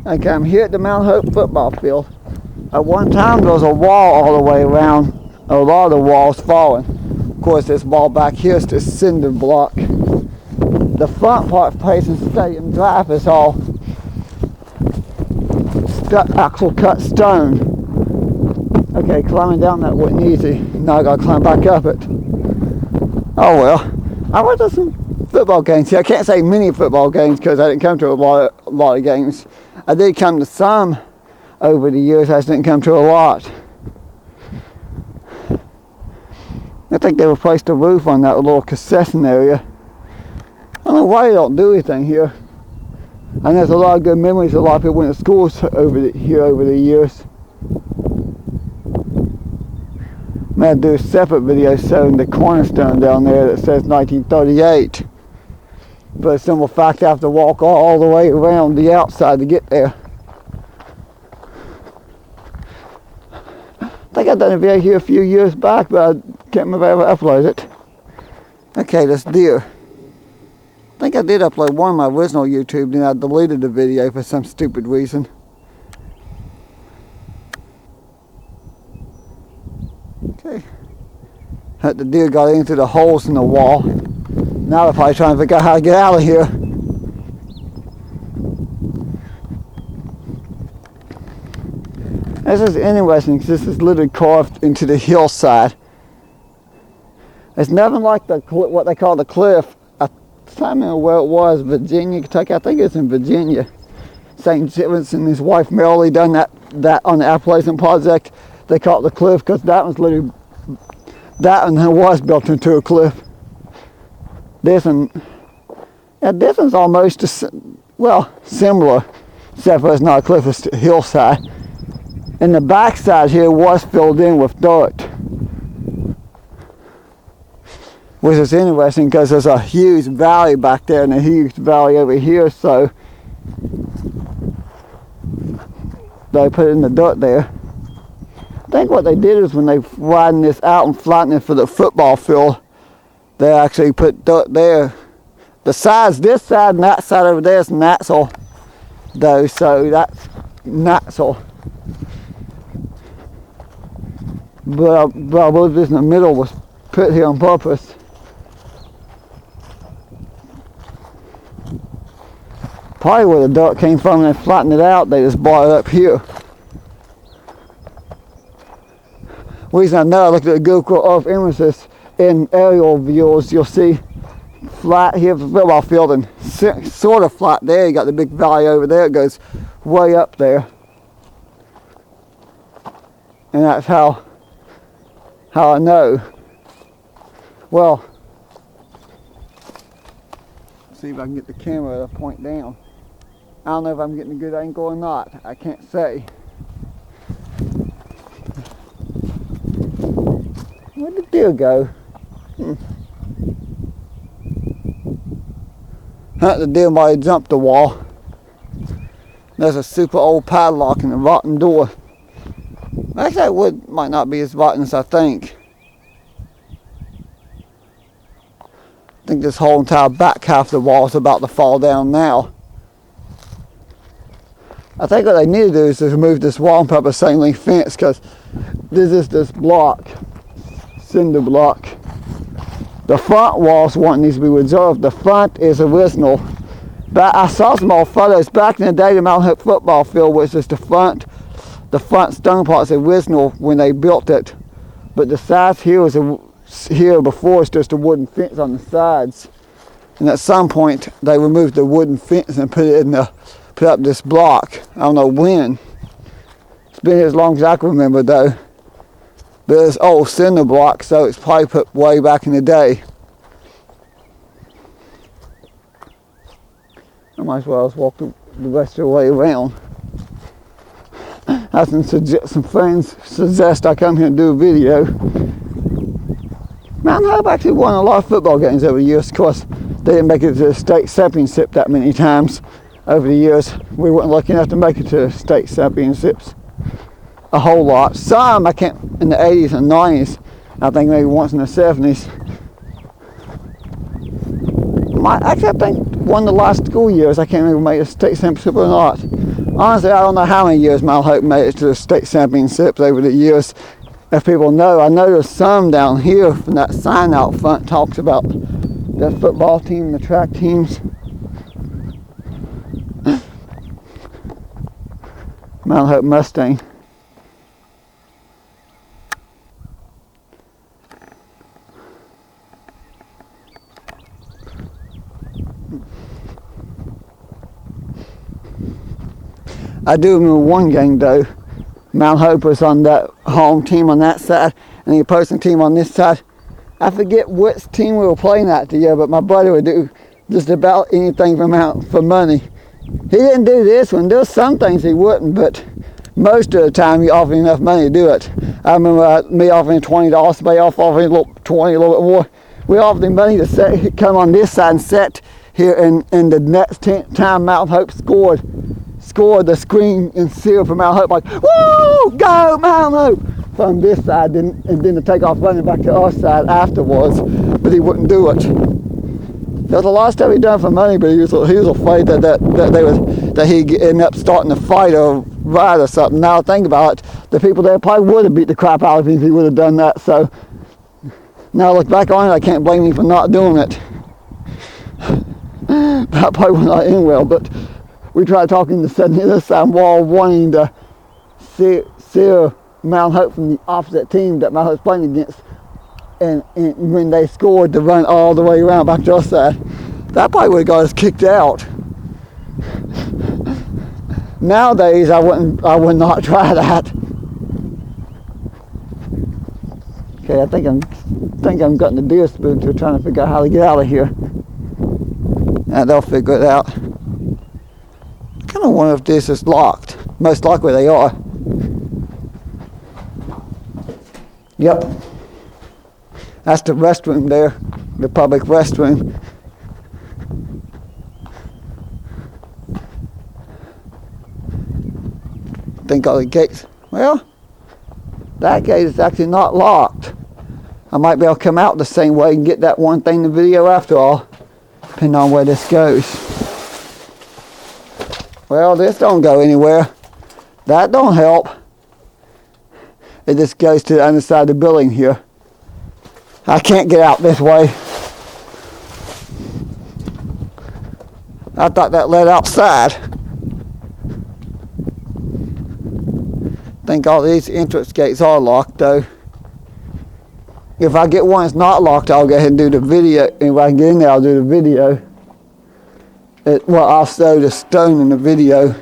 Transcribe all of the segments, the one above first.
Okay, I'm here at the Mount Hope football field. At one time there was a wall all the way around. A lot of the walls fallen. Of course, this wall back here is this cinder block. The front part facing Stadium Drive is all actual cut stone. Okay, climbing down that wasn't easy. Now I gotta climb back up it. Oh well. I went to some football games here. I can't say many football games because I didn't come to a lot of games. I did come to some over the years. I just didn't come to a lot. I think they replaced the roof on that little concession area. I don't know why they don't do anything here. And there's a lot of good memories. A lot of people went to schools over the years. I'm going to do a separate video showing the cornerstone down there that says 1938. But it's simple fact I have to walk all the way around the outside to get there. I think I've done a video here a few years back, but I can't remember if I ever uploaded it. Okay, this deer. I think I did upload one of my original YouTube, then I deleted the video for some stupid reason. Okay. The deer got into the holes in the wall. Now they're probably trying to figure out how to get out of here. This is interesting because this is literally carved into the hillside. It's nothing like what they call the cliff. I can't remember where it was, Virginia, Kentucky. I think it's in Virginia. St. James and his wife Merrily done that on the Appalachian Project. They call it the cliff because that one's literally, that one was built into a cliff. This one, this one's almost, similar, except for it's not a cliff, it's a hillside. And the backside here was filled in with dirt. Which is interesting because there's a huge valley back there and a huge valley over here, so they put in the dirt there. I think what they did is when they widened this out and flattened it for the football field, they actually put dirt there. The sides, this side and that side over there is natural though, so that's natural. But I believe this in the middle was put here on purpose. Probably where the dirt came from and they flattened it out, they just brought it up here. The reason I know, I looked at the Google Earth images in aerial views, you'll see flat here for the football field and sort of flat there. You got the big valley over there, it goes way up there. And that's how I know. Well, see if I can get the camera to point down. I don't know if I'm getting a good angle or not. I can't say. Where'd the deer go? The deer might have jumped the wall. There's a super old padlock and a rotten door. Actually, that wood might not be as rotten as I think. I think this whole entire back half of the wall is about to fall down now. I think what they need to do is just remove this wall and put up a chain link fence because this is this block, cinder block. The front wall's one needs to be reserved. The front is original. But I saw some old photos back in the day, the Mount Hope football field was just the front stone part's original when they built it. But the sides here here before it's just a wooden fence on the sides. And at some point they removed the wooden fence and put up this block. I don't know when. It's been here as long as I can remember though. But it's old cinder block, so it's probably put way back in the day. I might as well just walk the rest of the way around. I some friends suggest I come here and do a video. Mount Hope actually won a lot of football games over the years. Of course, they didn't make it to the state championship that many times over the years. We weren't lucky enough to make it to state championships a whole lot. Some I can't in the 80s and 90s. I think maybe once in the 70s. Actually, I think one of the last school years I can't remember if we made a state championship or not. Honestly, I don't know how many years Mount Hope made it to the state championships over the years. If people know, I know there's some down here from that sign out front talks about the football team, the track teams. Mount Hope Mustang. I do remember one game though. Mount Hope was on that home team on that side and the opposing team on this side. I forget which team we were playing at together, but my brother would do just about anything for money. He didn't do this one. There's some things he wouldn't, but most of the time you offer enough money to do it. I remember me offering $20, somebody else offering $20, a little bit more. We offered him money to come on this side and set here, and the next time Mount Hope scored the screen and seal for Mount Hope, like, woo, go Mount Hope, from this side, and then to take off running back to our side afterwards, but he wouldn't do it. There was a lot of stuff he done for money, but he was afraid that he'd end up starting a fight or riot or something. Now think about it, the people there probably would have beat the crap out of him if he would have done that. So now I look back on it, I can't blame him for not doing it. That probably was not end well, but we tried talking to the other side wall, wanting to see Mount Hope from the opposite team that Mount Hope's playing against, and when they scored, to run all the way around back to our side. That probably would have got us kicked out. Nowadays, I would not try that. Okay, I think I'm getting the deer spooked. We're trying to figure out how to get out of here. And they'll figure it out. I kind of wonder if this is locked. Most likely they are. Yep. That's the restroom there, the public restroom. Think all the gates. Well, that gate is actually not locked. I might be able to come out the same way and get that one thing in the video after all, depending on where this goes. Well, this don't go anywhere. That don't help. It just goes to the underside of the building here. I can't get out this way. I thought that led outside. I think all these entrance gates are locked though. If I get one that's not locked, I'll go ahead and do the video. And if I can get in there, I'll do the video. Well, I'll show the stone in the video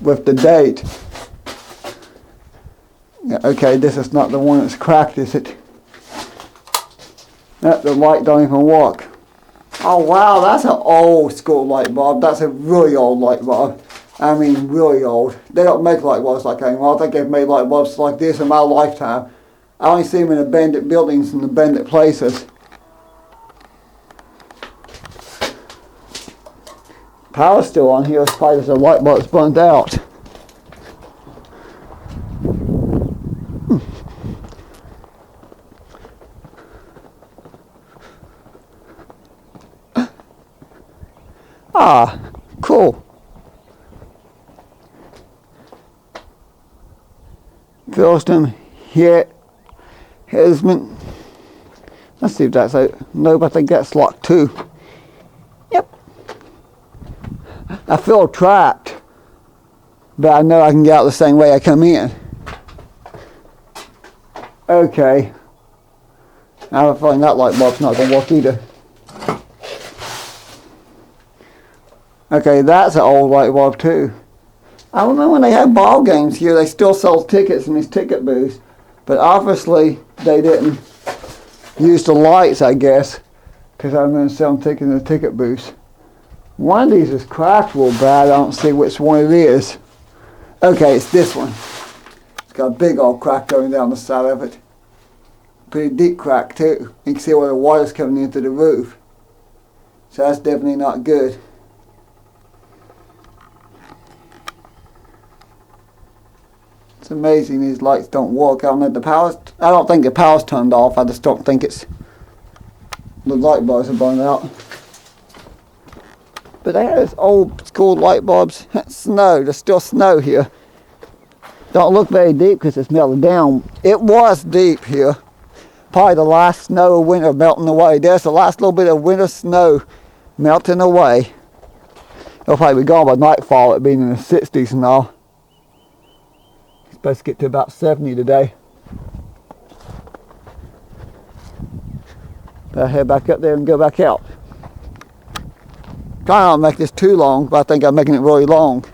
with the date. Yeah, okay, this is not the one that's cracked, is it? The light don't even work. Oh wow, that's an old school light bulb. That's a really old light bulb. I mean really old. They don't make light bulbs like that anymore. I think they've made light bulbs like this in my lifetime. I only see them in abandoned buildings and abandoned places. Power's still on here, as far as the light bulb's burnt out. Ah, cool. Philston here. Hesman. Let's see if that's out. Nope, I think that's locked too. Yep. I feel trapped, but I know I can get out the same way I come in. Okay. I have a feeling that light bulb's not going to work either. Okay, that's an old light bulb too. I remember when they had ball games here, they still sold tickets in these ticket booths, but obviously they didn't use the lights, I guess, because I remember selling tickets in the ticket booths. One of these is cracked real bad. I don't see which one it is. Okay, it's this one. It's got a big old crack going down the side of it. Pretty deep crack too. You can see where the water's coming into the roof. So that's definitely not good. It's amazing these lights don't work. I don't think the power's turned off. I just don't think it's the light bulbs are burned out. But they had this old school light bulbs. Snow, there's still snow here. Don't look very deep because it's melted down. It was deep here. Probably the last snow of winter melting away. There's the last little bit of winter snow melting away. It'll probably be gone by nightfall, it being in the 60s and all. It's supposed to get to about 70 today. I'll head back up there and go back out. Try not to make this too long, but I think I'm making it really long.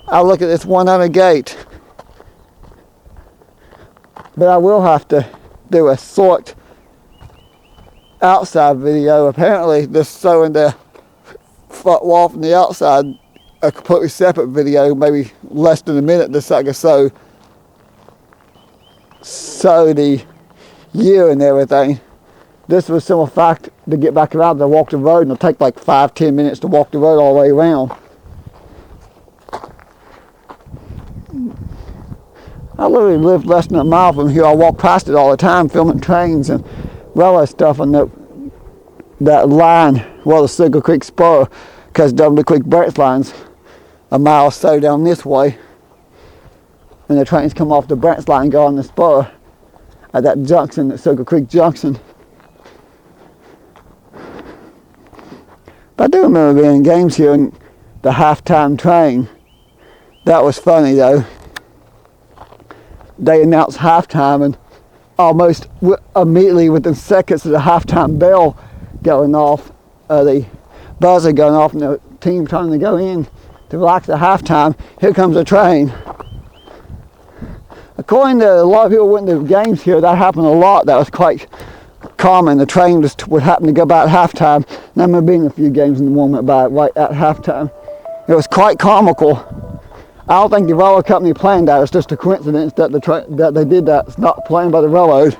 I'll look at this 100 gate. But I will have to do a short outside video. Apparently this sewing the front wall from the outside, a completely separate video, maybe less than a minute, just so I can sew the year and everything. This was some fact to get back around to walk the road, and it'll take like 5-10 minutes to walk the road all the way around. I literally live less than a mile from here. I walk past it all the time, filming trains and railway stuff on that line, well, the Sugar Creek Spur, because Double Creek branch line's a mile or so down this way, and the trains come off the branch line and go on the spur at that junction, at Sugar Creek Junction. But I do remember being in games here in the halftime train. That was funny though. They announced halftime, and almost immediately within seconds of the halftime bell going off, the buzzer going off, and the team trying to go in to relax at halftime, here comes a train. According to a lot of people who went to games here, that happened a lot. That was quite common. The train just would happen to go by at halftime. And I remember being in a few games in the moment by right at halftime. It was quite comical. I don't think the railroad company planned that. It's just a coincidence that they did that. It's not planned by the railroad.